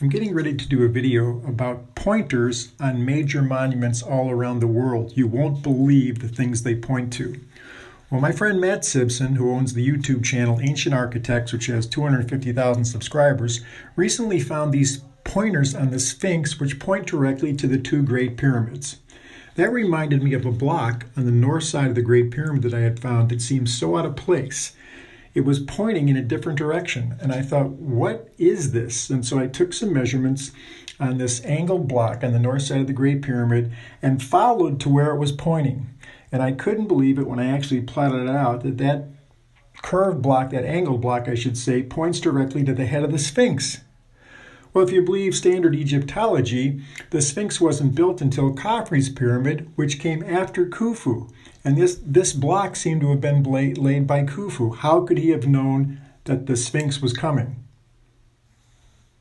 I'm getting ready to do a video about pointers on major monuments all around the world. You won't believe the things they point to. Well, my friend Matt Simpson, who owns the YouTube channel Ancient Architects, which has 250,000 subscribers, recently found these pointers on the Sphinx which point directly to the two Great Pyramids. That reminded me of a block on the north side of the Great Pyramid that I had found that seemed so out of place. It was pointing in a different direction, and I thought, what is this? And so I took some measurements on this angled block on the north side of the Great Pyramid and followed to where it was pointing. And I couldn't believe it when I actually plotted it out that that curved block, that angled block I should say, points directly to the head of the Sphinx. Well, if you believe standard Egyptology, the Sphinx wasn't built until Khafre's pyramid, which came after Khufu. And this block seemed to have been laid by Khufu. How could he have known that the Sphinx was coming?